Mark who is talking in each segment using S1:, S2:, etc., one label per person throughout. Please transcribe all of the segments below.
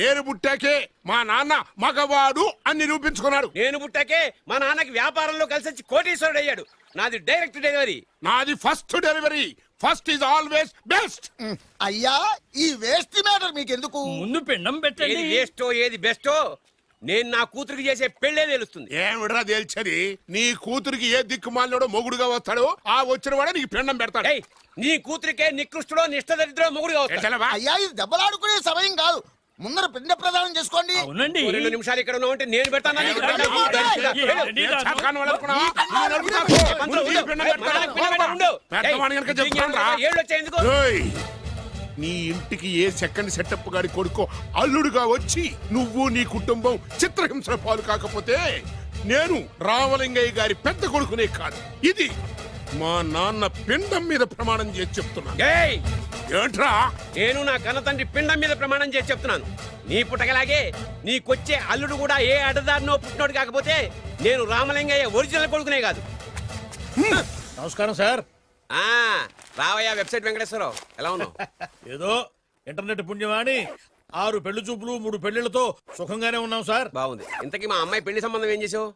S1: నేను పుట్టాకే మా నాన్న మగవాడు అని నిరూపించుకున్నాడు.
S2: నేను పుట్టాకే మా నాన్నకి వ్యాపారంలో కలిసి వచ్చి కోటీశ్వరుడు అయ్యాడు. నాది డైరెక్ట్ డెలివరీ.
S1: నాది first delivery. First is always best.
S3: అయ్యా ఈ వేస్ట్ మ్యాటర్ మీకెందుకు?
S4: ముందు పిండం పెట్టండి.
S2: ఏది వేస్టో ఏది బెస్టో నేను నా కూతురికి చేసే పెళ్ళే తెలుస్తుంది.
S1: ఏమిడ్రా తేల్చది? నీ కూతురికి ఏ దిక్కుమాలినోడో మొగుడుగా వస్తాడో ఆ వచ్చిన వాడే నీకు పిండం పెడతాడు.
S2: నీ కూతురికే నికృష్టుడో నిష్టదరిద్రో మొగుడుగా వస్తాడు.
S3: అయ్యా ఇది దెబ్బలాడుకునే సమయం కాదు. ముందర పిండ ప్రదానం చేసుకోండి.
S4: అవునండి.
S2: 2 నిమిషాలు ఇక్కడ ఉన్నావు అంటే నేను పెడతాను.
S1: నీ ఇంటికి ఏ సెకండ్ సెటప్ గాడి కొడుకో అల్లుడుగా వచ్చి నువ్వు నీ కుటుంబం చిత్రహింసల పాలు కాకపోతే నేను రామలింగయ్య గారి పెద్ద కొడుకునే కాదు, ఇది మా నాన్న పిండం మీద ప్రమాణం చేసి చెప్తున్నాను. ఏంట్రా?
S2: నేను నా కన్న తండ్రి పిండం మీద ప్రమాణం చేసి చెప్తున్నాను. నీ పుట్టగలాగే నీకొచ్చే అల్లుడు కూడా ఏ అడదారినో పుట్టినోడు కాకపోతే నేను రామలింగయ్య ఒరిజినల్ కొడుకునే కాదు.
S5: నమస్కారం సార్.
S2: రావయ్యా వెబ్సైట్ వెంకటేశ్వరరావు, ఎలా ఉన్నావు?
S5: ఏదో ఇంటర్నెట్ పుణ్యమాని 6 పెళ్లి చూపులు 3 పెళ్లిళ్లతో సుఖంగానే ఉన్నాం సార్.
S2: బాగుంది. ఇంతకీ మా అమ్మాయి పెళ్లి సంబంధం ఏం చేసావు?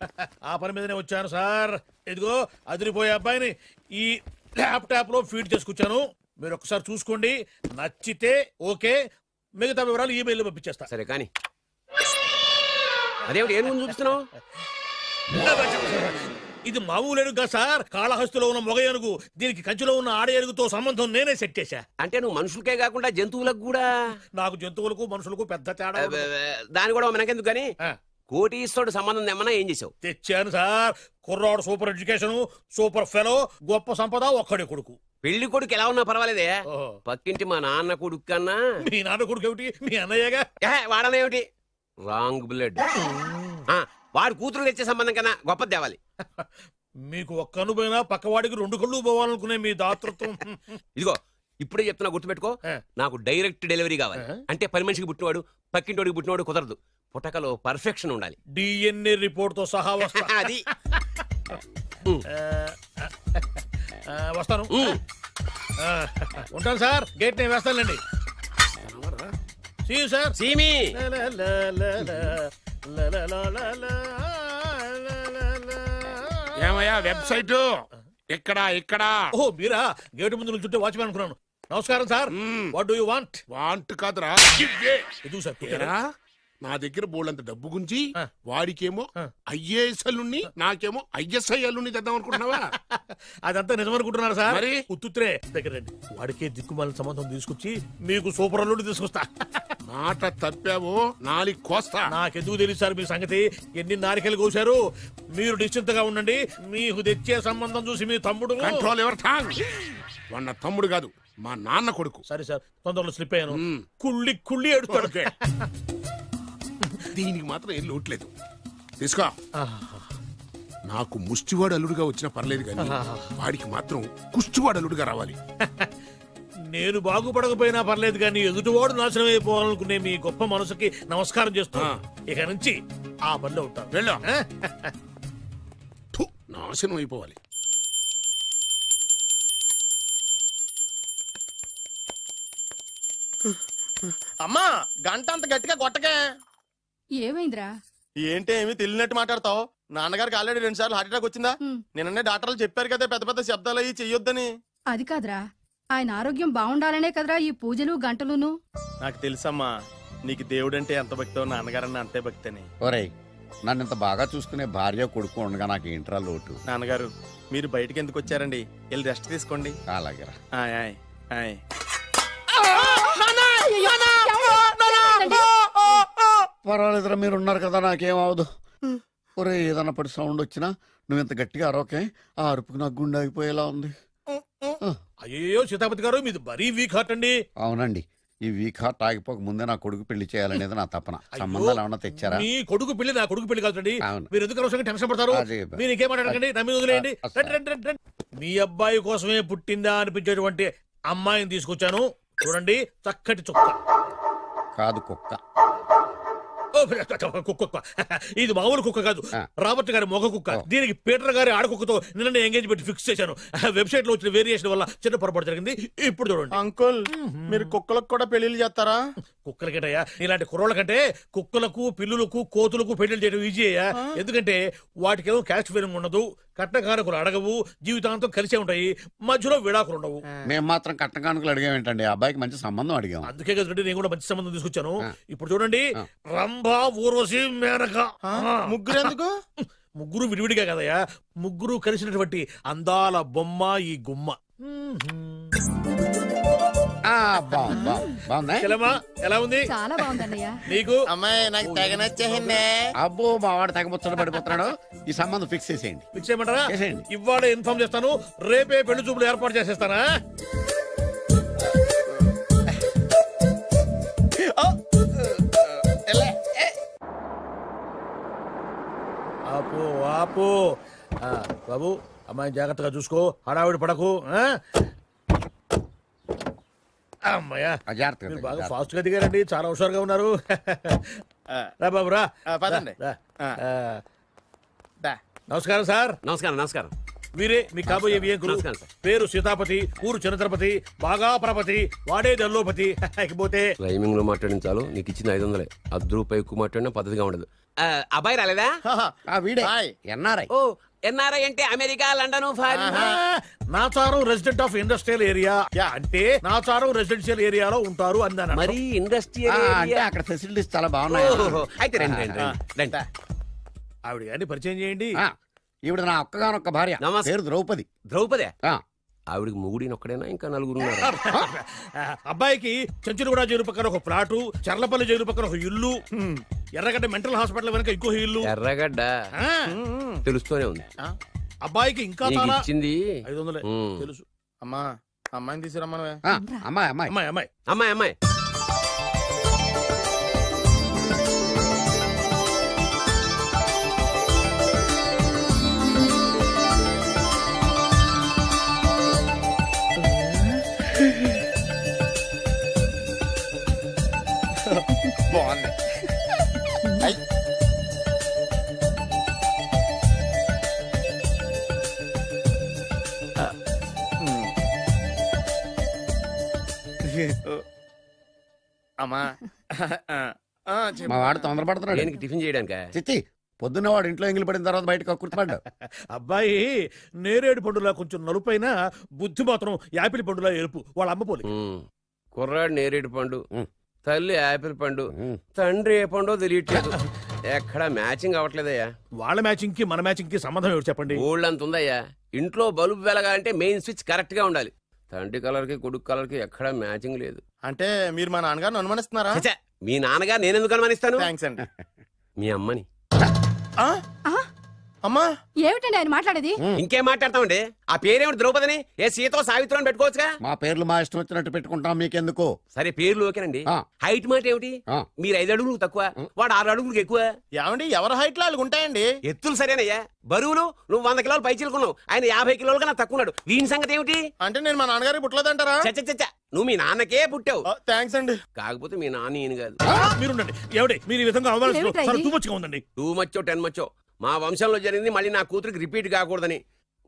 S5: ఆ పని మీదనే వచ్చాను సార్. ఇదిగో అదిరిపోయే అబ్బాయిని ఈ ల్యాప్టాప్ లో ఫీడ్ చేసుకొచ్చాను. మీరు ఒకసారి చూసుకోండి, నచ్చితే ఓకే, మిగతా వివరాలు ఈమెయిల్ పంపించేస్తా.
S2: సరే కానీ అదేమిటి ఏం ముందు చూపిస్తున్నావు?
S5: ఇది మామూలు ఏనుగు సార్, కాళహస్తిలో ఉన్న మొగ ఏనుగు. దీనికి కంచిలో ఉన్న ఆడ ఏనుగుతో సంబంధం నేనే సెట్ చేశా.
S2: అంటే నువ్వు మనుషులకే కాకుండా జంతువులకు కూడా?
S5: నాకు జంతువులకు మనుషులకు పెద్ద తేడా.
S2: దాని కూడా మనకెందుకు కానీ కోటీశ్వరుడు సంబంధం తెమ్మన్నా ఏం చేసావు?
S5: తెచ్చాను సార్. కుర్రాడు సూపర్ ఎడ్యుకేషన్, సూపర్ ఫెలో, గొప్ప సంపద, ఒక్కడే కొడుకు.
S2: పెళ్లి కొడుకు ఎలా ఉన్నా పర్వాలేదే, పక్కింటి మా నాన్న కొడుకు కన్నా.
S5: మీ నాన్న కొడుకు ఏమిటి? మీ అన్నయ్యగా.
S2: వాడనేమిటి? Wrong blood. వాడు కూతురు తెచ్చే సంబంధం కన్నా గొప్పది తేవాలి.
S5: మీకు ఒక్క అనుభవైనా పక్కవాడికి 2 కళ్ళు పోవాలనుకునే మీ దాతృత్వం.
S2: ఇదిగో ఇప్పుడే చెప్తున్నా, గుర్తుపెట్టుకో. నాకు డైరెక్ట్ డెలివరీ కావాలి. అంటే పని మనిషికి పుట్టినవాడు పక్కింటోడికి పుట్టినవాడు కుదరదు. పుట్టకలో పర్ఫెక్షన్ ఉండాలి.
S5: డిఎన్ఏ రిపోర్ట్ తో సహా వస్తా.
S2: అది
S5: వస్తాను. ఉంటాను సార్. గేట్ నేను వేస్తానండి. సార్
S2: సీమి
S1: ఏమయ్యా వెబ్సైట్ ఇక్కడ ఇక్కడ?
S5: ఓ మీరా? గేటు ముందు నుంచుంటే వాచ్మెన్ అనుకున్నాను. నమస్కారం sir. What do you want?
S1: Want కాదురా,
S5: ఎదుగు సార్.
S1: నా దగ్గర బోళ్ళంత డబ్బు గుంచి వాడికేమో ఐఏఎస్ అల్లుని నాకేమో ఐఎస్ఐ అల్లుని తెద్దాం అనుకుంటున్నావా?
S5: అదంతా నిజమనుకుంటున్నారా సార్?
S1: మరి
S5: ఉత్తుత్రే దగ్గర రండి. వాడికే దిక్కుమాలిన సంబంధం తీసుకొచ్చి మీకు సూపర్ అల్లుడు తీసుకొస్తా.
S1: మాట తప్పావో నాలుగు కోస్తా.
S5: నాకెందుకు తెలియదు సార్ మీ సంగతి. ఎన్ని నారికలు కోశారు. మీరు నిశ్చింతగా ఉండండి. మీకు తెచ్చే సంబంధం చూసి మీ తమ్ముడు.
S1: కంట్రోల్ ఎవర్ థాంగ్. వాడు తమ్ముడు కాదు, మా నాన్న కొడుకు.
S5: సరే సార్, తొందరలో స్లిప్ అయ్యాను. కుళ్ళి కుళ్ళి ఏడుస్తాడు.
S1: దీనికి మాత్రం ఏం లోట్లేదు. తీసుకో. నాకు ముష్టివాడు అల్లుడుగా వచ్చినా పర్లేదు కానీ వాడికి మాత్రం కుష్టివాడు అల్లుడుగా రావాలి.
S5: నేను బాగుపడకపోయినా పర్లేదు కానీ ఎదుటివాడు నాశనం అయిపోవాలనుకునే మీ గొప్ప మనసుకి నమస్కారం చేస్తా. ఇక నుంచి ఆ పనిలో ఉంటాను.
S1: వెళ్ళా. నాశనం అయిపోవాలి.
S6: అమ్మా గంట అంత గట్టిగా కొట్టకే.
S7: ఏమైందిరా?
S6: ఏంటి ఏమి తెలియనట్టు మాట్లాడతావు? నాన్నగారికి ఆల్రెడీ 2 సార్లు హార్ట్ అటాక్ వచ్చిందా? నిన్ననే డాక్టర్లు చెప్పారు కదా పెద్ద పెద్ద శబ్దాలు అయ్యి చెయ్యొద్దని.
S7: అది కాదురా, ఆయన ఆరోగ్యం బాగుండాలనే కదరా ఈ పూజలు గంటలును.
S6: నాకు తెలుసమ్మా, నీకు దేవుడంటే ఎంత భక్తో నాన్నగారన్న అంతే భక్తని.
S3: ఒరేయ్, నన్ను ఇంత బాగా చూసుకునే భార్య కొడుకు ఉండగా నాకు ఏంట్రా లోటు?
S6: నాన్నగారు మీరు బయటికి ఎందుకు వచ్చారండి? వెళ్ళి రెస్ట్ తీసుకోండి.
S3: అలాగేరా. పర్వాలేదురా, మీరు ఉన్నారు కదా, నాకేం అవదు. ఒరే, ఏదన్నా పడి సౌండ్ వచ్చినా నువ్వు ఇంత గట్టిగా అరవకే. ఆ అరుపుకు నాకు గుండె ఆగిపోయేలా ఉంది.
S5: అయ్యో సీతాపతి గారు, మీది మరీ వీక్ హార్ట్ అండి.
S3: అవునండి, ఈ వీక్ హార్ట్ ఆగిపోక ముందే నా కొడుకు పెళ్లి చేయాలనేది నా తపన. సంబంధాలు ఏమన్నా తెచ్చారా?
S5: మీ కొడుకు పెళ్లి నా కొడుకు పెళ్లి కాదండి. మీరు ఎందుకు అవసరంగా టెన్షన్ పడతారు? మీరు ఇంకేం మాట్లాడకండి, నా మీద వదిలేయండి. మీ అబ్బాయి కోసమే పుట్టిందా అనిపించేటువంటి అమ్మాయిని తీసుకొచ్చాను. చూడండి, చక్కటి చుక్క
S3: కాదు కుక్క.
S5: కుక్క ఇది మామూలు కుక్క కాదు, రాబర్ట్ గారి మొగ కుక్క. దీనికి పీటర్ గారి ఆడకుక్కతో నిన్న ఎంగేజ్మెంట్ ఫిక్స్ చేశాను. వెబ్సైట్ లో వచ్చిన వేరియేషన్ వల్ల చిన్న పొరపాటు జరిగింది. ఇప్పుడు చూడండి
S6: అంకుల్, మీరు కుక్కలకు కూడా పెళ్లిళ్ళు చేస్తారా?
S5: కుక్కలకేటయ్యా, ఇలాంటి కుర్రోళ్ళ కంటే కుక్కలకు, పిల్లులకు, కోతులకు పెళ్లిళ్ళు చేయడం ఈజీ అయ్యా. ఎందుకంటే వాటికేమో క్యాస్ట్ ఫీలింగ్ ఉండదు, కట్న కానుకలు అడగవు, జీవితాంతం కలిసే ఉంటాయి, మధ్యలో విడాకులు ఉండవు.
S3: మేము మాత్రం కట్న కానుకలు అడిగామేంటండి, అబ్బాయికి మంచి సంబంధం అడిగాం.
S5: అందుకే కదండి నేను కూడా మంచి సంబంధం తీసుకొచ్చాను. ఇప్పుడు చూడండి, రంభా, ఊర్వశి, మేనక.
S6: ముగ్గురు ఎందుకు?
S5: ముగ్గురు విడివిడిగా కదయ్యా, ముగ్గురు కలిసినటువంటి అందాల బొమ్మ ఈ గుమ్మ. ఎలా ఉంది?
S7: చాలా బాగుందన్నయ్య.
S5: నీకు?
S6: అమ్మాయి నాకు తెగ నచ్చేసిందే.
S3: అబ్బో మా వాడు తెగబుచ్చట పడిపోతున్నాడు. ఈ సంబంధం ఫిక్స్ చేసేయండి.
S5: ఫిక్స్ చేయమంటారా? ఇవాళ ఇన్ఫార్మ్ చేస్తాను, రేపే పెళ్లి చూపులు ఏర్పాటు చేసేస్తానా? ఆపు ఆపు. బాబు, అమ్మాయి జాగ్రత్తగా చూసుకో, హడావిడి పడకు. అమ్మాయ్యా, బాగా ఫాస్ట్ గా దిగారండి, చాలా హుషారుగా ఉన్నారు. రా బాబు రా.
S6: పదండి.
S5: నమస్కారం సార్.
S2: నమస్కారం. నమస్కారం.
S5: వీరే మీ కాబోయే వియంకులు. పేరు సీతాపతి, ఊరు చంద్రపతి, బాగా ప్రపతి, వాడే దల్లోపతి. ఇకపోతే
S2: రైమింగ్ లో మాట్లాడించాలు, నీకు ఇచ్చిన 500. ₹10 ఎక్కువ మాట్లాడినా పద్ధతిగా ఉండదు. అబ్బాయి రాలేదా?
S3: వీడే ఎన్ఆర్ఐ.
S2: ఓ, ఎన్ఆర్ఐ అంటే America, London,
S5: Nacharam resident of industrial area. అంటే నాచారం రెసిడెన్షియల్ ఏరియాలో ఉంటారు అందాను.
S2: మరి ఇండస్ట్రియల్
S3: అంటే అక్కడ ఫెసిలిటీస్ చాలా బాగున్నాయి.
S2: అయితే రండి.
S5: ఆవిడ గారిని పరిచయం చేయండి.
S3: ఈవిడ నా ఒక్కగానొక్క భార్య, పేరు ద్రౌపది.
S2: ద్రౌపదే? ఆవిడికి మొగుడిని ఒక్కడైనా ఇంకా నలుగురు?
S5: అబ్బాయికి చెంచులగూడ జైలు పక్కన ఒక ప్లాటు, చర్లపల్లి జైలు పక్కన ఒక ఇల్లు, ఎర్రగడ్డ మెంటల్ హాస్పిటల్ వెనక ఇంకో ఇల్లు.
S2: ఎర్రగడ్డ తెలుస్తూనే ఉంది.
S5: అబ్బాయికి ఇంకా
S2: ఇచ్చింది
S5: 500 తెలుసు.
S6: అమ్మా, అమ్మాయిని తీసుకురమ్మా.
S3: అమ్మాయి
S5: అమ్మాయి అమ్మాయి
S2: అమ్మాయి అమ్మాయి
S6: బాగుంది. అమ్మా,
S3: మా వాడు తొందరపడుతున్నాడు.
S2: టిఫిన్ చేయడానికి.
S3: చిచ్చి, పొద్దున్న వాడు ఇంట్లో ఎంగిలి పడిన తర్వాత బయటకు కుర్తుపడ్డాడు.
S5: అబ్బాయి నేరేడు పండులా కొంచెం నలుపైన, బుద్ధి మాత్రం యాపిల్ పండులా ఎరుపు. వాళ్ళ అమ్మ పోలి.
S2: కుర్రాడు నేరేడు పండు, తల్లి యాపిల్ పండు, తండ్రి ఏ పండో తెలియట్లేదు. ఎక్కడ మ్యాచింగ్ అవ్వట్లేదయ్యా.
S5: వాళ్ళ మ్యాచింగ్ కి మన మ్యాచింగ్ కి సంబంధం ఏమిటి చెప్పండి?
S2: ఊళ్ళంత ఉందయ్యా. ఇంట్లో బల్బు వెలగాలంటే మెయిన్ స్విచ్ కరెక్ట్ గా ఉండాలి. తండ్రి కలర్ కి కొడుకు కలర్ కి ఎక్కడ మ్యాచింగ్ లేదు.
S6: అంటే మీరు మా నాన్నగారిని అనుమానిస్తున్నారా?
S2: మీ నాన్నగారు నేనెందుకు అనుమానిస్తాను?
S6: థ్యాంక్స్ అండి.
S2: మీ అమ్మని.
S6: అమ్మా,
S7: ఏమిటండి ఆయన మాట్లాడేది?
S2: ఇంకేం మాట్లాడతామండి? ఆ పేరేమిటి ద్రౌపదిని? ఏ సీతో సావిత్రి అని పెట్టుకోవచ్చుగా.
S3: మా పేర్లు మా ఇష్టం వచ్చినట్టు పెట్టుకుంటాం, మీకెందుకు?
S2: సరే, పేర్లు ఓకేనండి. హైట్ మాట ఏమిటి? మీరు 5 అడుగులు తక్కువ, వాడు 6 అడుగులకు ఎక్కువ.
S6: ఏమండి, ఎవరి హైట్ లో అలాగ ఉంటాయండి.
S2: ఎత్తులు సరేనయ్యా. బరువులు నువ్వు 100 కిలోలు పై చిలుకున్నావు, ఆయన 50 కిలోలు కన్నా తక్కువ ఉన్నాడు. వీని సంగతి ఏమిటి?
S6: అంటే నేను మా నాన్నగారికి పుట్టలేదంటారా?
S2: చచ్చ, నువ్వు మీ నాన్నకే పుట్టావు.
S6: థ్యాంక్స్ అండి.
S2: కాకపోతే మీ నాన్న ఈయన కాదు.
S5: మీరుండండి. ఎవడే మీరు ఈ విధంగా అవమానిస్తున్నారు? టూ మచ్గా ఉందండి.
S2: 2 మచ్చో 10 మచ్చో మా వంశంలో జరిగింది మళ్ళీ నా కూతురికి రిపీట్ కాకూడదని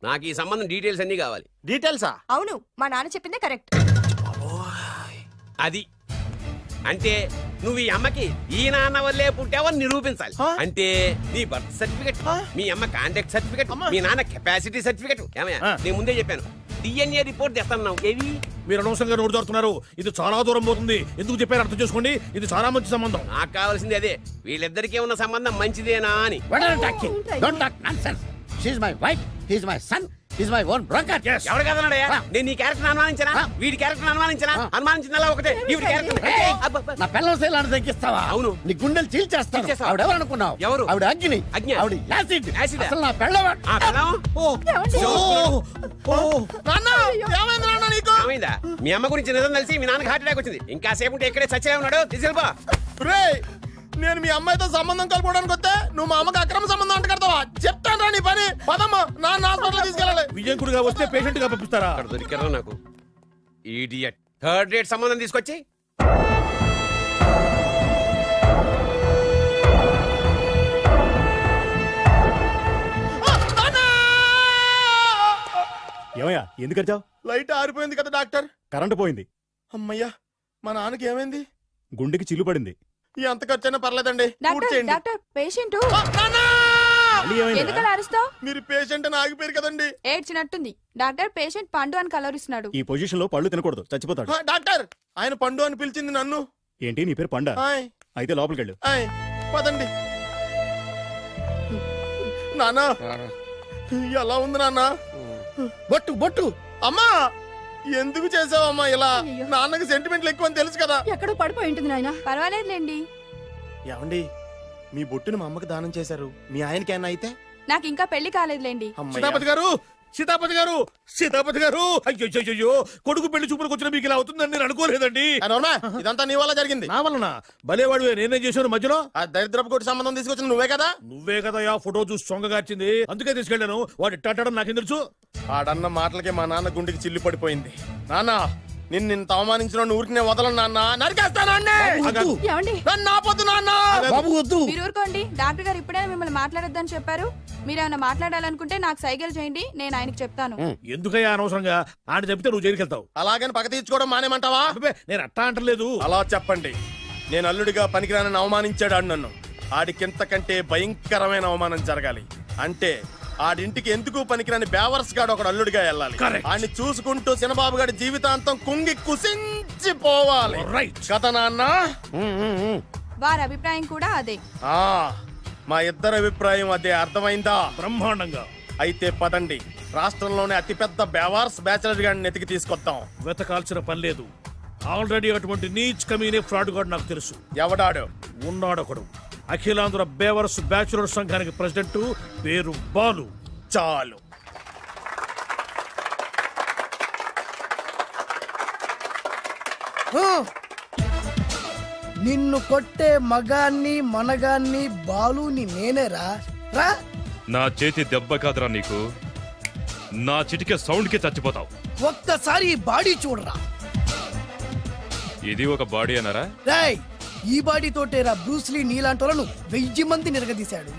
S2: నాకు ఈ సంబంధం డీటెయిల్స్ అన్ని కావాలి.
S6: డీటెయిల్సా?
S7: అవును, మా నాన్న చెప్పిందే కరెక్ట్.
S2: అది అంటే నువ్వు ఈ అమ్మకి ఈ నాన్న వల్లే పుట్టావని నిరూపించాలి. అంటే నీ బర్త్ సర్టిఫికెట్, మీ అమ్మ కాంటాక్ట్ సర్టిఫికెట్, మీ నాన్న కెపాసిటీ సర్టిఫికెట్. ఏమయ్యా, నేను ముందే చెప్పాను DNA రిపోర్ట్ తెస్తాను. ఏవి
S5: మీరు అనవసరంగా నోరు జారుతున్నారు. ఇది చాలా దూరం పోతుంది. ఎందుకు చెప్పారు అర్థం చేసుకోండి. ఇది చాలా మంచి సంబంధం.
S2: నాకు కావాల్సింది అదే, వీళ్ళిద్దరికీ ఉన్న సంబంధం మంచిదేనా అని. ఎవరు కదన్నాడయ్యా? నేను నీ క్యారెక్టర్ అనుమానించనా? వీడి క్యారెక్టర్ అనుమానించనా? అనుమానించిన ఒకటే.
S3: నా పిల్లల శైలాన్ని తగ్గిస్తావా?
S2: అవును,
S3: నీ గుండెలు చీల్చేస్తాను. ఆవిడ ఎవరు అనుకున్నావు?
S2: ఎవరు?
S3: ఆవిడ అగ్ని. ఆవిడ యాసిడ్. అసలు నా పిల్లవాడు.
S2: మీ అమ్మ గురించి నిజం తెలిసి మీ నాన్నకి హార్ట్ అటాక్ వచ్చింది. ఇంకా సేపు ఉంటే ఇక్కడే చచ్చే ఉన్నాడు. తీసుకెళ్ళిపో.
S6: నేను మీ అమ్మాయితో సంబంధం కలుపుకోవడానికి వస్తే నువ్వు మా అమ్మకి అక్రమ సంబంధం అంట కడతావా? చెప్తాను రా నీ పని. పదమ్మా, నాన్న హాస్పిటల్ తీసుకెళ్ళాలి.
S5: విజయంకుడిగా వస్తే పేషెంట్ గా పంపిస్తారా?
S2: అక్కడ దొరికారా నాకు ఈడియట్. 3rd రేట్ సంబంధం తీసుకొచ్చి
S8: ఎందుకు అరిచావు?
S6: లైట్ ఆరిపోయింది కదా డాక్టర్.
S8: కరెంటు పోయింది.
S6: అమ్మయ్యా, మా నాన్నకి ఏమైంది?
S8: గుండెకి చిల్లు పడింది.
S6: ఎంత ఖర్చైనా పర్లేదండి.
S7: డాక్టర్ పేషెంట్
S8: ఎందుకలా
S7: అరుస్తావు?
S6: మీరు పేషెంట్ అని ఆగిపోయారు కదండి.
S7: ఏడ్చినట్టుంది. డాక్టర్ పేషెంట్ పండు అని కలవరిస్తున్నాడు.
S8: ఈ పొజిషన్ లో పళ్ళు తినకూడదు, చచ్చిపోతాడు.
S6: డాక్టర్, ఆయన పండు అని పిలిచింది నన్ను.
S8: ఏంటి నీ పేరు పండా? అయితే లోపలికి వెళ్ళు.
S6: పదండి. నాన్నా ఎలా ఉంది నాన్న?
S3: బొట్టు బొట్టు.
S6: అమ్మా ఎందుకు చేసావమ్మా ఇలా? నాన్నకి సెంటిమెంట్లు ఎక్కువ అని తెలుసు కదా.
S7: ఎక్కడో పడిపోయి ఉంటుంది నాయన. పర్వాలేదులేండి.
S6: ఏమండి, మీ బొట్టుని మా అమ్మకి దానం చేశారు, మీ ఆయనకి ఏమన్నా అయితే?
S7: నాకు ఇంకా పెళ్లి కాలేదులేండి.
S5: సీతాపతి గారు, సీతాపతి గారు, సీతాపతి గారు, అయ్యో కొడుకు పెళ్లి చూపులకు వచ్చిన మీకు ఇలా అవుతుందని నేను అనుకోలేదండి.
S6: ఇదంతా నీ వల్ల జరిగింది.
S5: నా వలన? భలేవాడు, నేనేం చేశాను మధ్యలో?
S6: ఆ దరిద్రపు కొట్టి సంబంధం తీసుకొచ్చిన నువ్వే కదా.
S5: నువ్వే కదా ఆ ఫోటో చూసి సొంగగార్చింది, అందుకే తీసుకెళ్ళాను. వాడు ఇట్టాడడం నాకేం తెలుసు?
S6: ఆడన్న మాటలకే మా నాన్న గుండెకి చిల్లి పడిపోయింది. నాన్న, నిన్ను అవమానించిన ఊరికి వదలను నాన్న, నరికేస్తానండి.
S7: మీరు ఊరుకోండి. డాక్టర్ గారు ఇప్పుడే మిమ్మల్ని మాట్లాడొద్దని చెప్పారు. మీరేమైనా మాట్లాడాలనుకుంటే నాకు సైగలు చేయండి, నేను ఆయనకి చెప్తాను.
S5: ఎందుకయ్యా అనవసరంగా? ఆయన చెప్తే నువ్వు జైలుకి వెళ్తావు.
S6: అలాగని పక్క తీర్చుకోవడం మానేమంటావా?
S5: నేను అట్టా అంటలేదు.
S6: అలా చెప్పండి. నేను అల్లుడిగా పనికిరానని అవమానించాడు ఆడు నన్ను. ఆడికింతకంటే భయంకరమైన అవమానం జరగాలి. అంటే ఆడింటికి ఎందుకు పనికిరాని బేవర్స్ గాడు ఒకడు అల్లుడిగా వెళ్ళాలి. ఆడిని చూసుకుంటూ చిన్నబాబు గారి జీవితాంతం కుంగి కుసించిపోవాలి. కదా నాన్న?
S7: వారి అభిప్రాయం కూడా అదే.
S6: మా ఇద్దరి అభిప్రాయం అదే. అర్థమైందా?
S5: బ్రహ్మాండంగా.
S6: అయితే పదండి, రాష్ట్రంలోనే అతిపెద్ద బేవార్స్ బ్యాచిలర్ గాడిని ఎతికి తీసుకొద్దాం.
S5: వెతకాల్సిన పని లేదు. ఆల్రెడీ అటువంటి నీచ్ కమీనే ఫ్రాడ్ గాడు నాకు తెలుసు.
S6: ఎవడాడు?
S5: ఉన్నాడొకడు. అఖిలాంధ్ర బేవర్స్ బ్యాచులర్ సంఘానికి ప్రెసిడెంట్, పేరు బాలు.
S6: చాలు.
S9: నిన్ను కొట్టే మగాన్ని మనగాన్ని బాలుని నేనేరా. రా.
S10: నా చేతి దెబ్బ కాదురా నీకు, నా చిటికే సౌండ్ కి చచ్చిపోతావు.
S9: ఒక్కసారి ఈ బాడీ చూడరా.
S10: ఇది ఒక బాడీ అన్నారా?
S9: రేయ్, ఈ బాడీ తోటేరా బ్రూస్లీ నీలాంటోలను 1000 మంది నిరగదీశాడు.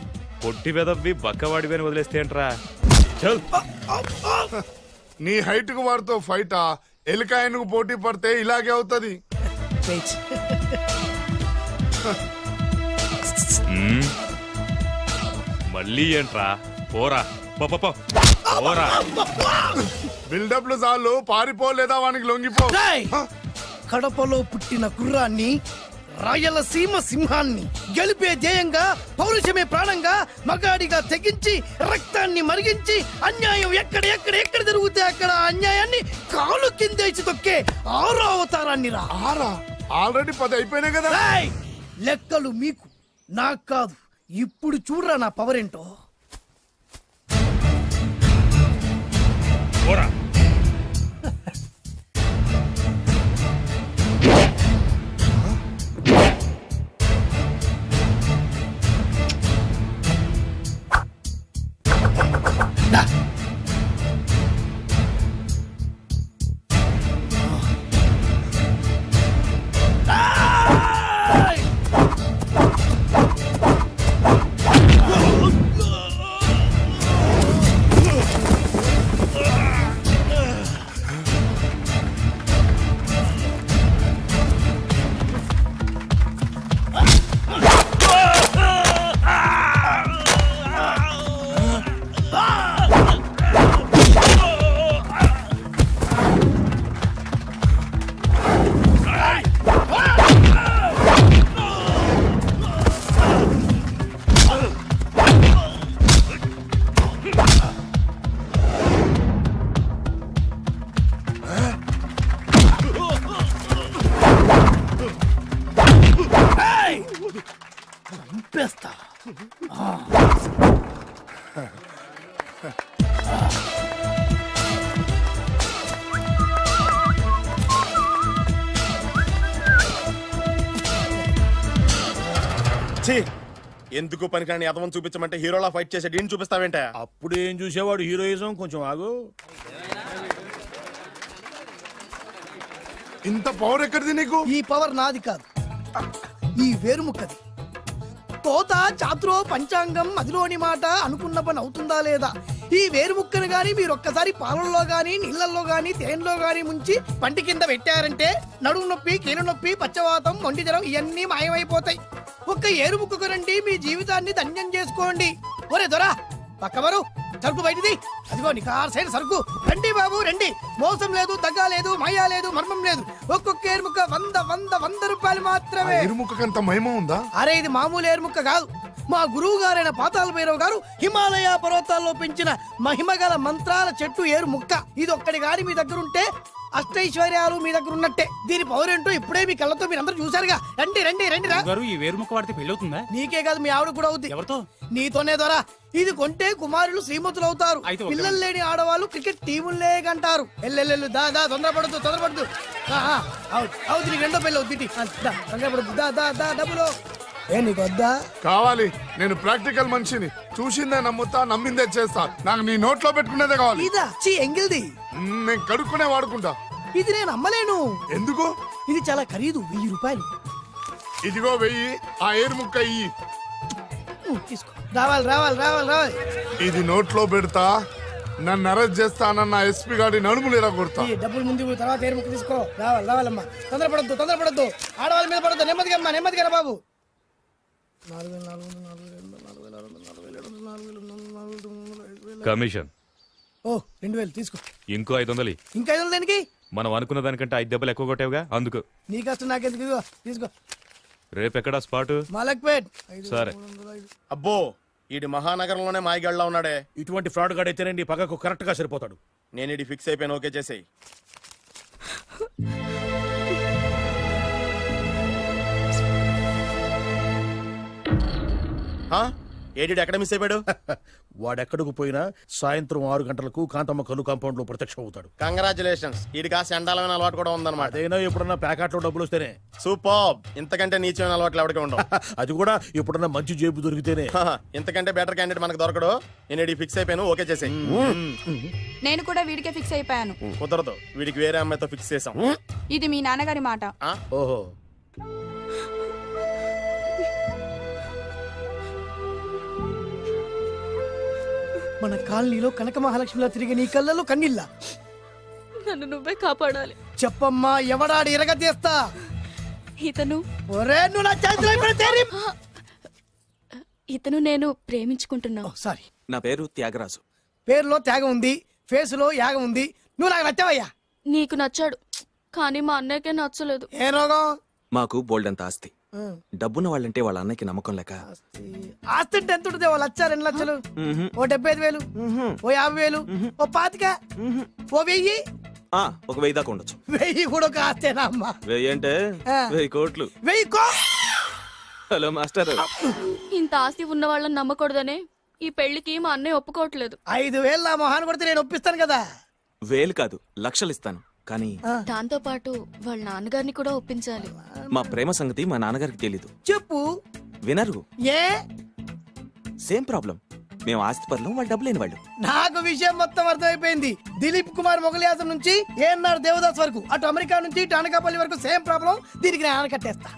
S10: పొట్టి వెదవ్వి బక్కవాడివి అని వదిలేస్తే ఏంట్రా?
S1: నీ హైట్ కు వాడితో ఫైటా? ఎలికాయనకు పోటీ పడితే ఇలాగే అవుతుంది.
S10: మళ్ళీ ఏంట్రా? పోరా పోరా.
S1: బిల్డప్లు చాలు, పారిపోలేదా వానికి లొంగిపో.
S9: కడపలో పుట్టిన కుర్రాన్ని, రాయలసీమ సింహాన్ని గెలిపే ధ్యేయంగా, పౌరుషమే ప్రాణంగా, మగాడిగా తెగించి రక్తాన్ని మరిగించి అన్యాయం ఎక్కడ జరుగుతే అక్కడ అన్యాయాన్ని కాలు కిందేసి తొక్కే 6వ అవతారాన్ని రా.
S1: ఆల్రెడీ 10 అయిపోయినాయి కదా.
S9: లెక్కలు మీకు, నాకు కాదు. ఇప్పుడు చూడరా నా పవర్ ఏంటో.
S6: ఎందుకు పనికిరాని అదవం చూపించమంటే హీరోలా ఫైట్ చేసే డీన్ చూపిస్తావేంట?
S5: అప్పుడు ఏం చూసేవాడు హీరోయిజం. కొంచెం ఆగు.
S1: ఇంత పవర్ ఎక్కడిది నీకు?
S9: ఈ పవర్ నాది కాదు, ఈ వేరుముక్కది. తోత చాతురో పంచాంగం అదిలోని మాట అనుకున్న పని అవుతుందా లేదా, ఈ వేరు ముక్కను గాని మీరు ఒక్కసారి పాలల్లో గాని నీళ్ళల్లో గాని తేనెలో గాని ముంచి పంటి కింద పెట్టారంటే నడుము నొప్పి కీలు నొప్పి పచ్చవాతం మొండి జ్వరం ఇవన్నీ మాయమైపోతాయి. ఒక్క ఏరు ముక్కకు రండి, మీ జీవితాన్ని ధన్యం చేసుకోండి. ఒరే దొరా పక్కవరు సరుకు బయటిది, అదిగో నికార్సైన సరుకు. రండి బాబు రండి, మోసం లేదు, దగ్గ లేదు, మాయా లేదు, మర్మం లేదు. ఒక్కొక్క ఏరుముక్క 100 రూపాయలు మాత్రమే.
S11: ఎరుముక్కకంత మహిమ ఉందా?
S9: అరే ఇది మామూలు ఏరుముక్క కాదు, మా గురువు గారైన పాతాళ భైరవ్ గారు హిమాలయ పర్వతాల్లో పెంచిన మహిమగల మంత్రాల చెట్టు ఏరు ముక్క. ఇది ఒక్కడి గాని మీ దగ్గర ఉంటే అష్టైశ్వర్యాలు మీ దగ్గర ఉన్నట్టే. దీని పవర్ ఏంటో ఇప్పుడే మీ కళ్ళతో మీరు అందరూ చూసారుగా. రండి రండి రండి రా.
S12: ఈ వేరు ముక్క వాడితే పెళ్లి అవుతుందా?
S9: నీకే కాదు మీ ఆవిడ కూడా అవుద్ది.
S12: ఎవరితో? నీతోనే
S9: ద్వారా. ఇది కొంటే కుమారులు శ్రీమంతులు అవుతారు. పిల్లలు లేని ఆడవాళ్ళు క్రికెట్ టీములే కంటారు. ఎల్లెల్లు దా దా తొందరపడద్దు. అవుతుంది నీకు రెండో పెళ్ళి అవుతుంది. తొందరపడద్దు దా దా దా డబ్బులు ఏ నీకు వద్దా?
S11: కావాలి. నేను ప్రాక్టికల్ మనిషిని, చూసిందే నమ్ముతా, నమ్మిందే చేస్తా. నాకు నీ నోట్లో పెట్టుకునేదే కావాలి.
S9: ఇదా ఎంగిల్ది
S11: నేను కడుక్కునే వాడుకుంటా.
S9: ఇది నేను అమ్మలేను.
S11: ఎందుకు?
S9: ఇది చాలా ఖరీదు, 1000 రూపాయలు.
S11: ఇదిగో 1000, ఆ ఏరు ముక్క ఇయ్యి.
S9: తీసుకో. రావాలి.
S11: ఇది నోట్లో పెడతా, నన్ను అరెస్ట్ చేస్తానన్న ఎస్పీ గారి నడుములు ఇలా కొడతా.
S9: డబ్బులు ముందు తర్వాత ఏరు ముక్క తీసుకో. రావాలమ్మా. తొందరపడద్దు. ఆడవాళ్ళ మీద పడద్దు. నెమ్మదిగా బాబు.
S10: 4,400 కమిషన్.
S9: 2000 తీసుకో.
S10: ఇంకో 500.
S9: ఇంకా 500 దేనికి?
S10: మనం అనుకున్న దానికంటే 5 దెబ్బలు ఎక్కువ కొట్టావుగా, అందుకు.
S9: నీ కష్టం నాకెందుకు? తీసుకో.
S10: రేపెక్కడా స్పాట్?
S9: మలక్పేట్.
S10: సరే.
S6: అబ్బో ఈడి మహానగరంలోనే మాయగాళ్ళ ఉన్నాడే.
S5: ఇటువంటి ఫ్రాడ్ గాడైతేనే నీ పక్కకు కరెక్ట్ గా సరిపోతాడు.
S6: నేను ఇది ఫిక్స్ అయిపోయాను. ఓకే చేసేయి. ఏడి ఎక్కడ మిస్ అయిపోయాడు?
S5: వాడెక్కడికి పోయినా సాయంత్రం 6 గంటలకు కాంతమ్మ కల్లు కాంపౌండ్ లో ప్రత్యక్షం అవుతాడు.
S6: కంగ్రాచులేషన్స్. ఇది కాస్త ఎండాలమైన అలవాటు కూడా ఉందన్నమాట.
S5: అదైనా ఎప్పుడన్నా ప్యాకెట్లో డబ్బులు వస్తేనే.
S6: సూపర్. ఇంతకంటే నీచమైన అలవాట్లు ఎవరికి ఉండవు.
S5: అది కూడా ఎప్పుడన్నా మంచి జేబు దొరికితేనే.
S6: ఇంతకంటే బెటర్ క్యాండిడేట్ మనకు దొరకడు. నేను ఇది ఫిక్స్ అయిపోయాను. ఓకే చేసేయి.
S7: నేను కూడా వీడికే ఫిక్స్ అయిపోయాను.
S6: కుదరదు, వీడికి వేరే అమ్మాయితో ఫిక్స్ చేసాం.
S7: ఇది మీ నాన్నగారి మాట.
S5: ఓహో.
S9: మన కాలనీలో కనక మహాలక్ష్మిలా తిరిగి నీ కళ్ళలో కన్నీళ్ళ.
S13: నన్ను నువ్వే కాపాడాలి.
S9: చెప్పమ్మా, ఎవడాడి ఎరగతీస్తా?
S13: ఇతను ఇతను నేను ప్రేమించుకుంటున్నా.
S9: సారీ.
S4: నా పేరు త్యాగరాజు.
S9: పేరులో త్యాగం ఉంది, ఫేసులో యాగం ఉంది. నువ్వు నాకు నచ్చావయ్యా.
S13: నీకు నచ్చాడు, కానీ మా అన్నయ్యకే నచ్చలేదు.
S9: ఏ రోగం?
S4: మాకు బోల్డంత ఆస్తి. డబ్బున్న వాళ్ళంటే వాళ్ళ అన్నకి నమ్మకం లేక.
S9: ఆస్తి అంటే ఎంత ఉంటుంది? 1,00,000, 2 లక్షలు, ఓ 75,000, ఓ 50,000, ఓ 25,000, ఓ 1000.
S4: ఒక 1000 దాకా ఉండొచ్చు.
S9: 1000 కూడా ఒక ఆస్తేనా అమ్మా?
S4: 1000 అంటే 1000 కోట్లు.
S9: 1000
S4: హలో మాస్టర్.
S13: ఇంత ఆస్తి ఉన్న వాళ్ళని నమ్మకూడదనే ఈ పెళ్లికి మా అన్నయ్య ఒప్పుకోవట్లేదు.
S9: 5,000 నా మొహాన్ని కొడితే నేను ఒప్పిస్తాను కదా.
S4: 1000 కాదు, లక్షలు ఇస్తాను. కానీ
S13: దాంతో పాటు వాళ్ళ నాన్నగారిని కూడా ఒప్పించాలి.
S4: మా ప్రేమ సంగతి మా నాన్నగారికి తెలీదు.
S9: చెప్పు.
S4: వినరు.
S9: ఏ?
S4: Same problem. మేము ఆస్తి పరులం, వాళ్ళు డబ్బు లేని వాళ్ళు.
S9: నాకు విషయం మొత్తం అర్థమైపోయింది. దిలీప్ కుమార్ మొగలియాసం నుంచి ఏఎన్ఆర్ దేవదాస్ వరకు, అటు అమెరికా నుంచి ఇటు అనకాపల్లి వరకు సేమ్ ప్రాబ్లం. దీనికి నేను కట్టేస్తా.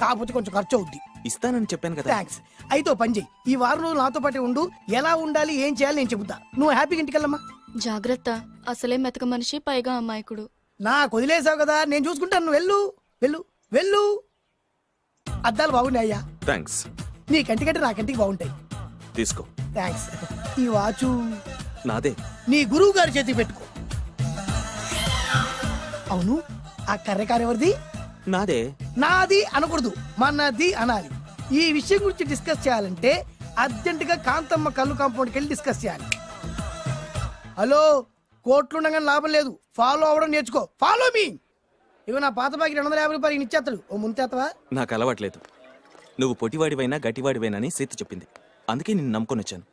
S9: కాకపోతే కొంచెం ఖర్చు అవుద్ది.
S4: ఇస్తానని చెప్పాను కదా.
S9: థ్యాంక్స్. అయితే పని చెయ్యి, ఈ వారం రోజులు నాతో పాటు ఉండు. ఎలా ఉండాలి, ఏం చేయాలి నేను చెబుతా. నువ్వు హ్యాపీగా ఇంటికెళ్ళమ్మా.
S13: జాగ్రత్త, అసలే మెతక మనిషి, పైగా అమాయకుడు.
S9: నాకు వదిలేసావు కదా, నేను చూసుకుంటాను. నువ్వు వెళ్ళు వెళ్ళు వెళ్ళు. అద్దాలు బాగున్నాయ్యా.
S4: థ్యాంక్స్.
S9: నీ కంటికంటే నా కంటికి బాగుంటాయి.
S4: తీసుకో.
S9: థ్యాంక్స్. ఈ వాచు
S4: నాదే.
S9: నీ గురువు గారి చేతికి పెట్టుకో. అవును, ఆ కర్రెకారు ఎవరిది?
S4: నాదే.
S9: నాది అనకూడదు, మనది అనాలి. ఈ విషయం గురించి డిస్కస్ చేయాలంటే అర్జెంటుగా కాంతమ్మ కల్లు కాంపౌండ్కి వెళ్ళి డిస్కస్ చేయాలి. హలో, కోట్లుండగానే లాభం లేదు. ఫాలో అవ్వడం నేర్చుకో. Follow me. ఇవి నా పాత బాకి 250 రూపాయలు ఇచ్చేస్తాడు. ఓ ముంతేత్తవా?
S4: నాకు అలవాట్లేదు. నువ్వు పొట్టివాడివైనా గట్టివాడివైనాని సీత చెప్పింది. అందుకే నిన్ను నమ్ముకొని వచ్చాను.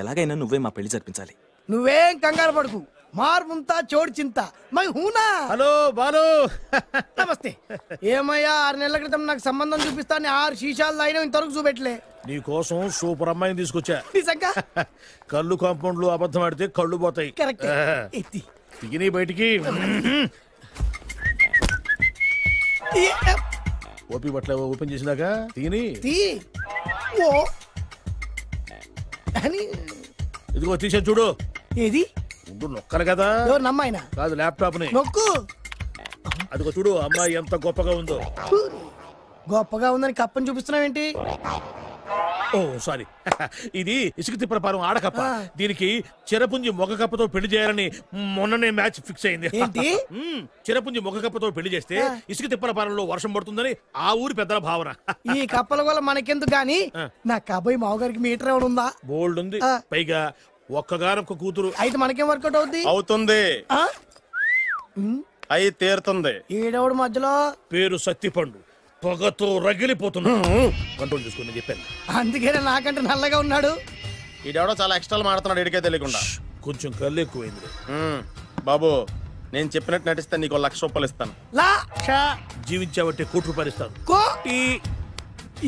S4: ఎలాగైనా నువ్వే మా పెళ్లి జరిపించాలి.
S9: నువ్వేం కంగారు పడుకు. మార్ ముంతా చోడు చింత మై హూనా.
S5: హలో బాలు.
S9: నమస్తే. ఏమయ్యా, 6 నెలల క్రితం నాకు సంబంధం చూపిస్తాను 6 శీషాలు తాగినా ఇంతవరకు చూపెట్టలే.
S5: నీ కోసం సూపర్ అమ్మాయిని తీసుకొచ్చా.
S9: నిజంగా?
S5: కళ్ళు కాంపౌండ్ లో అబద్ధం ఆడితే కళ్ళు పోతాయి.
S9: కరెక్ట్.
S5: దిగిని బయటికి. ఓపి బట్ల ఓపెన్ చేసినాక తిని.
S9: ఓ అని
S5: ఇదిగో తీసే చూడు.
S9: ఏది
S5: నొక్కరు కదా?
S9: ఎవరు నమ్మాయినా?
S5: కాదు, ల్యాప్టాప్ ని
S9: నొక్కు.
S5: అదిగో చూడు, అమ్మాయి ఎంత గొప్పగా ఉందో.
S9: గొప్పగా ఉందని కప్పని చూపిస్తున్నావేంటి?
S5: ఓ సారీ, ఇది ఇసుక తిప్పల పారం ఆడకప్ప. దీనికి చిరపుంజి మొగ కప్పతో పెళ్లి చేయాలని మొన్ననే మ్యాచ్ ఫిక్స్ అయింది.
S9: ఏంటి?
S5: చిరపుంజి మొగ కప్పతో పెళ్లి చేస్తే ఇసుక తిప్పల పారంలో వర్షం పడుతుందని ఆ ఊరి పెద్దల భావన.
S9: ఈ కప్పల వల్ల మనకెందుకు గాని నా కాబోయే మావగారికి మీటర్ ఏమైనా ఉందా?
S5: బోల్డ్ ఉంది. పైగా ఒక్కగానొక్క కూతురు.
S9: అయితే మనకేం వర్కౌట్ అవుద్ది?
S6: అవుతుంది, అయి తీరుతుంది.
S9: ఏడవడు మధ్యలో
S5: పేరు సత్తిపండు, పొగతో రగిలిపోతున్నా. కంట్రోల్ చూసుకుని చెప్పాను.
S9: అందుకేనే నాకంటే నల్లగా ఉన్నాడు.
S6: ఈడెవడో చాలా ఎక్స్ట్రాలు మాడుతున్నాడు, ఇడికే తెలియకుండా.
S5: కొంచెం కళ్ళు ఎక్కువైంది.
S6: బాబు, నేను చెప్పినట్టు నటిస్తే నీకు 1,00,000 రూపాయలు ఇస్తాను.
S5: జీవించావంటే ₹1,00,000 ఇస్తాను.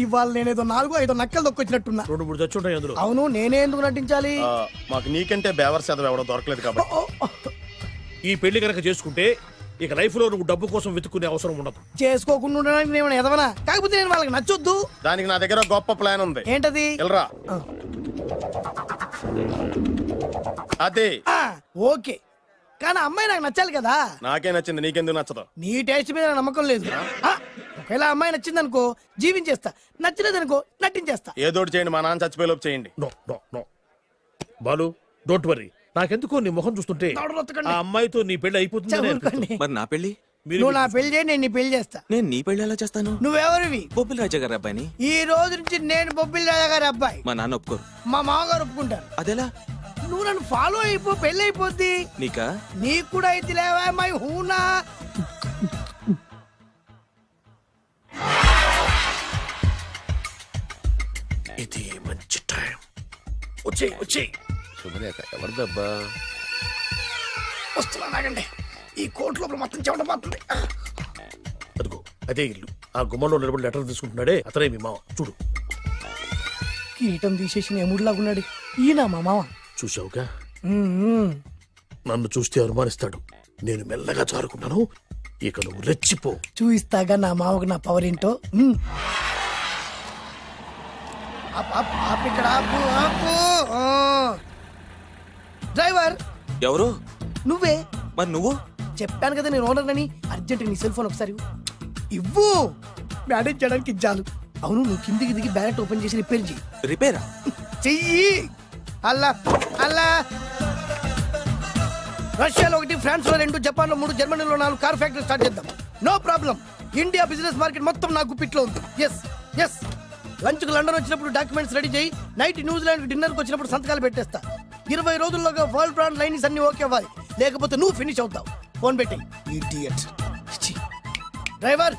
S9: ఇవాళ నేనేదో 4-5 నక్కలు దొక్కొచ్చినట్టున్నా.
S5: 2-3 చచ్చుంటాయి అందులో.
S9: అవును, నేనే ఎందుకు నటించాలి?
S6: మాకు నీకంటే బేవర్ చదువు ఎవడో దొరకలేదు కాబట్టి.
S5: ఈ పెళ్లి కనుక చేసుకుంటే ఇక లైఫ్ లో నువ్వు డబ్బు కోసం వెతుక్కునే అవసరం ఉండదు.
S9: చేసుకోకుండా ఉండడానికి నేను ఎదవనా? కాకపోతే నేను వాళ్ళకి నచ్చొద్దు.
S6: దానికి నా దగ్గర గొప్ప ప్లాన్ ఉంది.
S9: ఏంటది?
S6: వెళ్ళరా. అదే
S9: ఓకే, కానీ అమ్మాయి నాకు నచ్చాలి కదా.
S6: నాకే నచ్చింది, నీకెందుకు నచ్చదు?
S9: నీ టేస్ట్ మీద నాకు నమ్మకం లేదు. ఒకవేళ అమ్మాయి నచ్చింది అనుకో జీవించేస్తా, నచ్చలేదనుకో నటించేస్తా.
S6: ఏదోటి చేయండి, మా నాన్న చచ్చిపోయేలోపు చేయండి.
S5: Balu, don't worry. నాకెందుకో నీ ముఖం చూస్తుంటే ఆ అమ్మాయితో నీ పెళ్లి అయిపోతుంది.
S4: మరి నా పెళ్లి?
S9: నువ్వు నా పెళ్లి చేయి, నేను నీ పెళ్లి చేస్తా.
S4: నేను నీ పెళ్లి ఎలా చేస్తాను?
S9: నువ్వెవరివి?
S4: బొబ్బిలి రాజా గారి అబ్బాయిని.
S9: ఈ రోజు నుంచి నేను బొబ్బిలి రాజా గారి అబ్బాయి.
S4: మా నాన్న ఒప్పుకోరు.
S9: మా మామగారు ఒప్పుకుంటారు.
S4: అదెలా?
S9: నువ్వు నన్ను ఫాలో అయిపో, పెళ్లి అయిపోద్ది.
S4: నీకా?
S9: నీకు కూడా అయితే లేవా మై హూనా.
S5: ఇది మంచి టైం. వచ్చేయ్ వచ్చేయ్.
S2: శుభలేఖ ఎవరిదబ్బా?
S9: వస్తున్నా, నాగండి. ఈ కోట్ లోపల మొత్తం చెమటపోతుంది.
S5: అదిగో అదే ఇల్లు. ఆ గుమ్మంలో నిలబడి లెటర్ తీసుకుంటున్నాడే అతనే మీ మామ. చూడు,
S9: కిరీటం తీసేసి నేముడిలాగున్నాడు. ఈయన మా మామ.
S5: చూసావుగా? నన్ను చూస్తే అనుమానిస్తాడు. నేను మెల్లగా జారుకున్నాను. ఇక నువ్వు రెచ్చిపో.
S9: చూయిస్తాగా నా మామకు నా పవర్ ఏంటో. ఇక్కడ డ్రైవర్
S4: ఎవరు?
S9: నువ్వే.
S4: మరి నువ్వు?
S9: చెప్పాను కదా నేను ఓనర్ అని. అర్జెంట్ నీ సెల్ ఫోన్ ఒకసారి ఇవ్వు. మేనేజ్ చేయడానికి ఇచ్చాను. అవును, నువ్వు కిందికి దిగి బ్యాలెట్ ఓపెన్ చేసి రిపేర్ చెయ్యి.
S4: రిపేరా?
S9: చెయ్యి. అల్లా అల్లా. రష్యాలో 1, ఫ్రాన్స్ లో 2, జపాన్ లో 3, జర్మనీలో 4 కార్ ఫ్యాక్టరీ స్టార్ట్ చేద్దాం. No problem. India business market మొత్తం నా గుప్పిట్లో ఉంది. Yes yes. లంచ్ కు లండన్ వచ్చినప్పుడు డాక్యుమెంట్స్ రెడీ చేయి. నైట్ న్యూజిలాండ్ డిన్నర్ కు వచ్చినప్పుడు సంతకాలు పెట్టేస్తా. 20 రోజుల్లోగా వరల్డ్ బ్రాండ్ లైన్స్ అన్ని ఓకే అవ్వాలి, లేకపోతే నువ్వు ఫినిష్ అవుతావు. ఫోన్ పెట్టి. ఇడియట్. డ్రైవర్.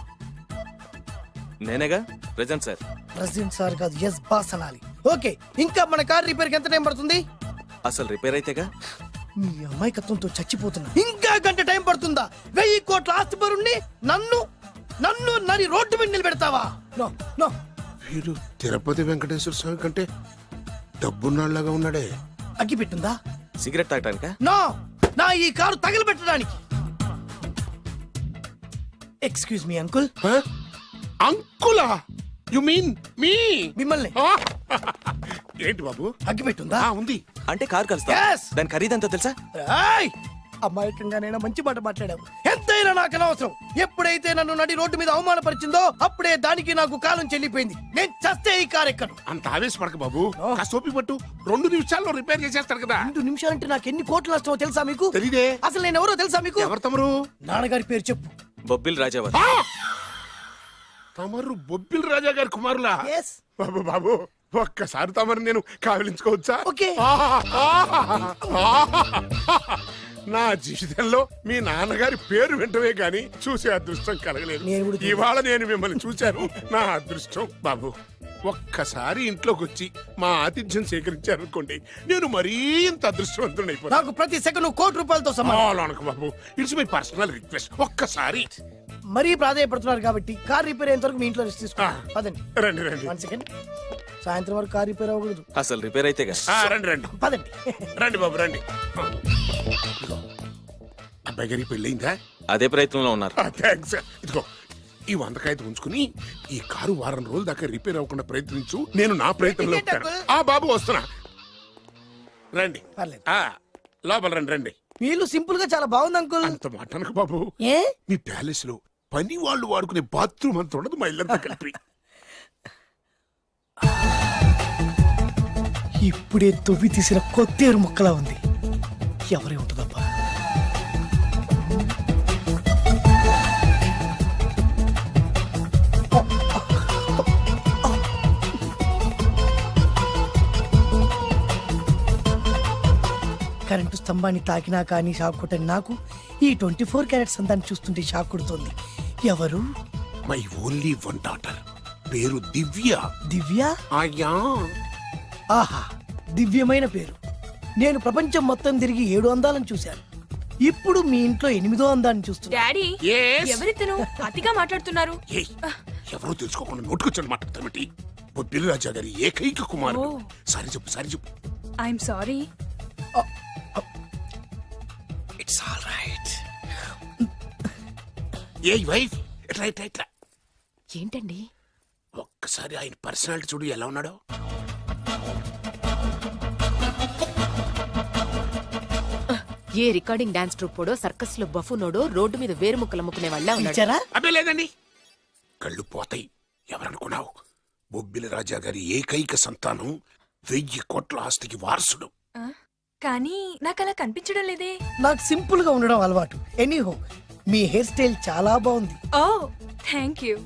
S4: నేనేగా ప్రెజెంట్ సార్.
S9: ప్రెసిడెంట్ సార్ కాదు, ఎస్ బాస్ అనాలి. ఓకే, ఇంకా మన కార్ రిపేర్ కి ఎంత టైం పడుతుంది?
S4: అసలు రిపేర్ అయితేగా.
S9: మీ అమాయకత్వంతో చచ్చిపోతున్నా. ఇంకా గంట టైం పడుతుందా? 1000 కోట్ల ఆస్తి పరుణ్ణి నన్ను నన్ను నరి రోడ్డు మీద నిలబెడతావా? No no.
S1: వీడు తిరుపతి వెంకటేశ్వర స్వామి కంటే డబ్బున్నాళ్లాగా ఉన్నాడే.
S9: అగ్గి పెట్టుందా?
S4: సిగరెట్ తాగటానికా?
S9: నో, నా ఈ కారు తగలబెట్టడానికి. Excuse me uncle.
S1: అంకులా? You mean me?
S9: మిమ్మల్ని.
S1: ఏంటి బాబు?
S9: అగ్గి పెట్టుందా?
S1: ఉంది.
S4: అంటే కార్ కలుస్తా. దాని ఖరీదంతా తెలుసా?
S9: అమాయకంగానైనా మంచి మాట మాట్లాడావు. ఎంతైనా నాకు అనవసరం. ఎప్పుడైతే నన్ను నడి రోడ్డు మీద అవమానపరిచిందో అప్పుడే దానికి నాకు కాలం చెల్లిపోయింది. నేను చస్తే ఈ కారు ఎక్కను.
S1: అంత ఆవేశపడక బాబు, సోపి పట్టు. 2 నిమిషాల్లో రిపేర్ చేసేస్తారు కదా.
S9: 2 నిమిషాలంటే నాకు ఎన్ని కోట్ల నష్టమో తెలుసా మీకు?
S1: తెలీదే.
S9: అసలు నేను ఎవరో తెలుసా మీకు?
S1: ఎవరు తమరు?
S9: నాన్నగారి పేరు చెప్పు.
S4: బొబ్బిల్ రాజావారు.
S1: తమరు బొబ్బిల్ రాజా గారి కుమారులా? బాబు బాబు, ఒక్కసారి తమరు నేను కావలించుకోవచ్చా? నా జీవితంలో మీ నాన్నగారి పేరు వింటమే గాని చూసే అదృష్టం కలగలేదు. ఇవాళ నేను మిమ్మల్ని చూశాను, నా అదృష్టం. బాబు, ఒక్కసారి ఇంట్లోకి వచ్చి మా ఆతిథ్యం సేకరించారనుకోండి, నేను మరీ ఇంత అదృష్టవంతుడైపోతాను.
S9: నాకు ప్రతి సెకండ్ ₹1,00,00,000తో సమానం.
S1: బాబు, ఇట్స్ మై పర్సనల్ రిక్వెస్ట్. ఒక్కసారి.
S9: మరీ ప్రాధాయపడుతున్నారు కాబట్టి కార్ రిపేర్ అయ్యేంత వరకు మీ ఇంట్లో రెస్ట్ తీసుకోండి. పదండి.
S1: రండి రండి.
S9: 1 సెకండ్. సాయంత్రం వరకు కార్ రిపేర్ అవ్వకూడదు.
S4: అసలు రిపేర్ అయితేగా.
S1: రండి రండి.
S9: పదండి.
S1: రండి బాబు రండి. అబ్బాయి గారికి పెళ్ళయిందా?
S4: అదే ప్రయత్నంలో ఉన్నారు.
S1: థాంక్స్. ఇదిగో ఈ 100 కాగితం ఉంచుకుని ఈ కారు వారం రోజుల దాకా రిపేర్ అవ్వకుండా ప్రయత్నించు. నేను నా ప్రయత్నంలో ఉంటాను. బాబు వస్తున్నా. రండి లోపల రండి రండి.
S9: వీళ్ళు సింపుల్ గా చాలా బాగుంది అంకుల్.
S1: అంత మాట అనకు బాబు.
S9: ఏ
S1: మీ ప్యాలెస్ లో పని వాళ్ళు వాడుకునే బాత్రూమ్ అంత ఉండదు మా ఇల్లంతా కలిపి.
S9: ఇప్పుడే తొవ్వి తీసిన కొత్తేరు ముక్కలా ఉంది. ఎవరే ఉంటుందబ్బా? కరెంటు స్తంభాన్ని తాకినా కానీ షాక్ కొట్టని నాకు ఈ 24 క్యారెట్స్ అందాన్ని చూస్తుంటే షాక్ కొడుతుంది. ఎవరు?
S1: మై ఓన్లీ వన్ డాటర్, పేరు దివ్య.
S9: దివ్య?
S1: అయ్యా.
S9: ఆహా, దివ్యమైన పేరు. నేను ప్రపంచం మొత్తం తిరిగి 7 అందాలను చూశాను. ఇప్పుడు మీ ఇంట్లో 8వ అందాన్ని చూస్తున్నా.
S7: డాడీ, ఎవరితను అతిగా మాట్లాడుతున్నారు?
S1: ఎవరో తెలుసుకోకుండా నోటుకొచ్చాడు మాట్లాడతామేంటి? బొబ్బిలి రాజా గారి ఏకైక కుమారుడు. సారీ చెప్పు, సారీ చెప్పు.
S7: I'm sorry.
S1: It's all right. A wife, ఇట్లా ఇట్లా ఇట్లా.
S14: ఏంటండి?
S1: ఒక్కసారి ఆయన పర్సనాలిటీ చూడు ఎలా ఉన్నాడో.
S14: ఏ రికార్డింగ్ డాన్స్ ట్రూపోడో, సర్కస్ లో బఫునోడో రోడ్డు మీద వేరు ముక్కలు అమ్ముకునే వాళ్ళ.
S1: అబ్బే లేదండి, కళ్ళు పోతాయి. ఎవరనుకున్నావు? బొబ్బిలి రాజా గారి ఏకైక సంతానం, 1000 కోట్ల ఆస్తికి వారసుడు.
S7: కానీ నాకు అలా కనిపించడం లేదే.
S9: నాకు సింపుల్ గా ఉండడం అలవాటు. ఎనీహో, మీ హెయిర్ స్టైల్ చాలా బాగుంది.
S7: ఓ థ్యాంక్ యూ.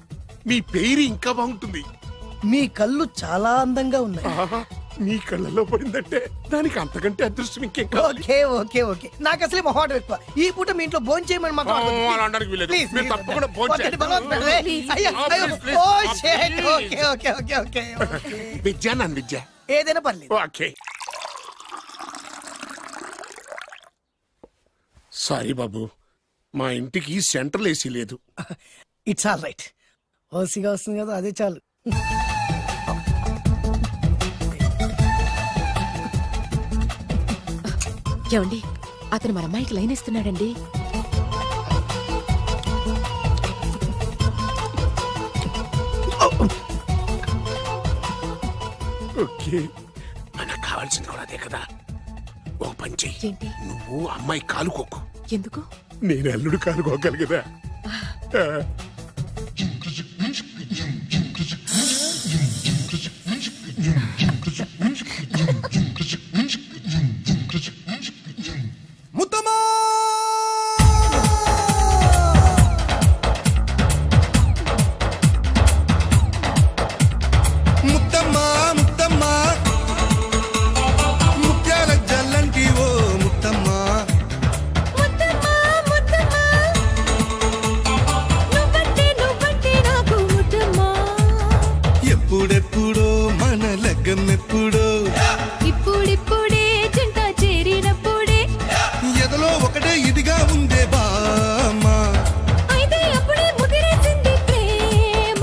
S1: మీ పేరు ఇంకా బాగుంటుంది.
S9: మీ కళ్ళు చాలా అందంగా ఉన్నాయి.
S1: మీ కళ్ళలో పడిందంటే దానికి అంతకంటే అదృష్టం ఇంకేం కావాలి?
S9: ఓకే ఓకే ఓకే, నాకు అసలే మొహాటం ఎక్కువ. ఈ పూట మీ ఇంట్లో భోజనం చేయమని మాకు
S1: అనడానికి వీలేదు. మీరు తప్పకుండా భోజనం విద్య, నన్ను విద్య
S9: ఏదైనా పర్లేదు.
S1: ఓకే. సారీ బాబు, మా ఇంటికి సెంట్రల్ ఏసీ లేదు.
S9: It's all right. ఓసీగా వస్తుంది కదా, అదే చాలు.
S14: ఏమండి, అతను మన అమ్మాయికి లైన్ ఇస్తున్నాడండి.
S1: ఓకే, మనకు కావాల్సింది కూడా అదే కదా. ఒక పని చెయ్యి, నువ్వు అమ్మాయి కాలుకోకు.
S14: ఎందుకు?
S1: నేను అల్లుడు కాలుకోగలి కదా.
S15: ముత్తమా ముత్తమ్మా ముత్తమ్మా, ముత్యాల జల్లంటి ఓ ముత్తమ్మా. ఎప్పుడెప్పుడో మన లగ్గం ఎప్పుడో,
S7: ఇప్పుడిప్పుడే జంట చేరినప్పుడే
S15: ఎదలో ఒకటే ఇదిగా ఉందే బామ్మా.
S7: అయితే అప్పుడే ముదిరేసింది ప్రేమ.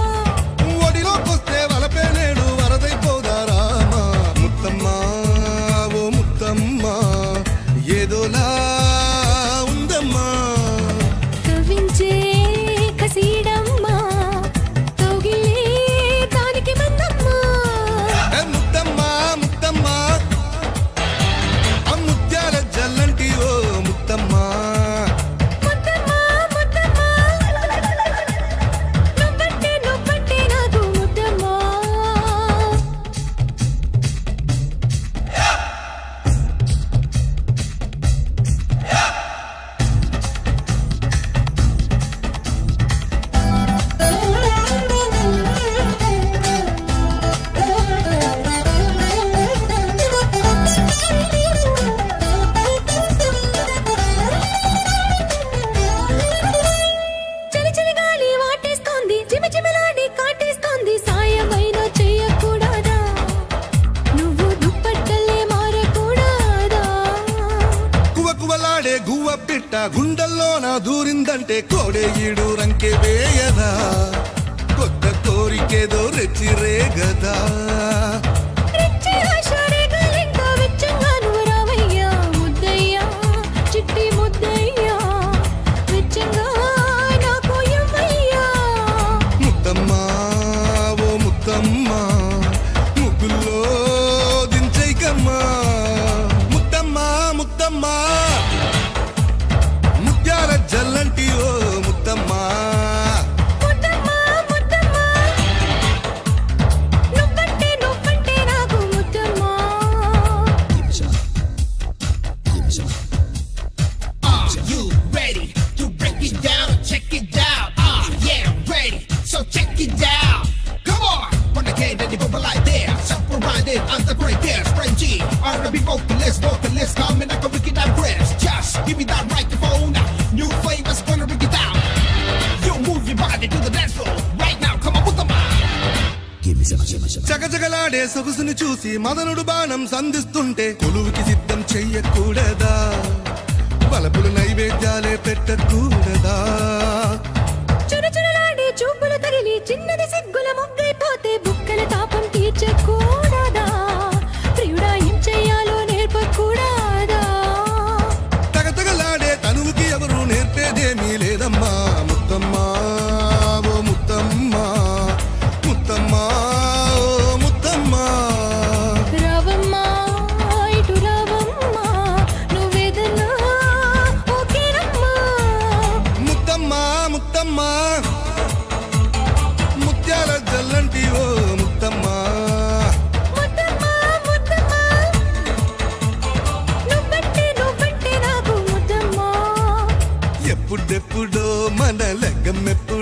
S15: ఒడిలోకొస్తే వలపే నేడు వరదైపోదా రామా. ముత్తమ్మా ఓ ముత్తమ్మా, ఏదోలా ఉందమ్మా.
S7: కవించే కసీడమ్మా, తోగిలే దానికి మందమ్మా.
S15: ముత్తమ్మా ముత్తమ్మా, ఆ ముత్యాల జల్లంటి ఓ ముత్తమ్మా.
S7: నువ్వంటే నాకు ముద్దమ్మా. చలి చలి గాలి వాటేస్తోంది, చిమచిమలాడి కాటేస్తోంది. సాయమైనా చెయ్యకూడదా? నువ్వు దుప్పట్టల్లే మారకూడదా?
S15: కువకువలాడే గువ్వ పిట్ట గుండెల్లో నా దూరిందంటే కోడే ఈడు రంకె వేయదా. కొత్త కోరికేదో రెచ్చిరే గదా.
S7: రెచ్చి ఆశ రేగాలింకా వెచ్చంగా నువ్వు రావయ్యా. ముద్దయ్యా చిట్టి ముద్దయ్యా, వెచ్చంగా నాకు ఇవ్వయ్యా.
S15: ముత్తమ్మా ఓ ముత్తమ్మా, ముగ్గుల్లో దించైకమ్మా. vocalist, coming like a wicked breath. Just give me that microphone. New flavors gonna bring it down. You move your body to the dance floor right now. Come on, put them on. చగచగలాడే సొగసుని చూసి మదనుడు బాణం సంధిస్తుంటే కొలువుకి సిద్ధం చెయ్యకూడదా బలపులు నైవేద్యాలే పెట్టకూడదా
S16: చురచురలాడే చూపులు తగిలి చిన్నది సిగ్గుల మొగ్గైపోతే బుక్కల తాపం తీర్చకూడదా ప్రియుడా ఏం చెయ్యాలో నేర్పకూడదా
S15: తగతగలాడే తనువుకి ఎవరు నేర్పేదేమీ లేదమ్మా ముత్తమ్మా ఓ ముత్తమ్మా ముత్తమ్మా ఓ ముత్తమ్మా
S16: రావమ్మా ఇటు రావమ్మా నువ్వేదన్నా ఓకేనమ్మా
S15: ముత్తమ్మా ముత్తమ్మా ముత్యాల జల్లంటి ఓ ముత్తమ్మా
S16: ముద్దమ్మా ముద్దమ్మా నువ్వంటే నాకు ముద్దమ్మా
S15: ఎప్పుడెప్పుడో మన లగ్గమెప్పుడు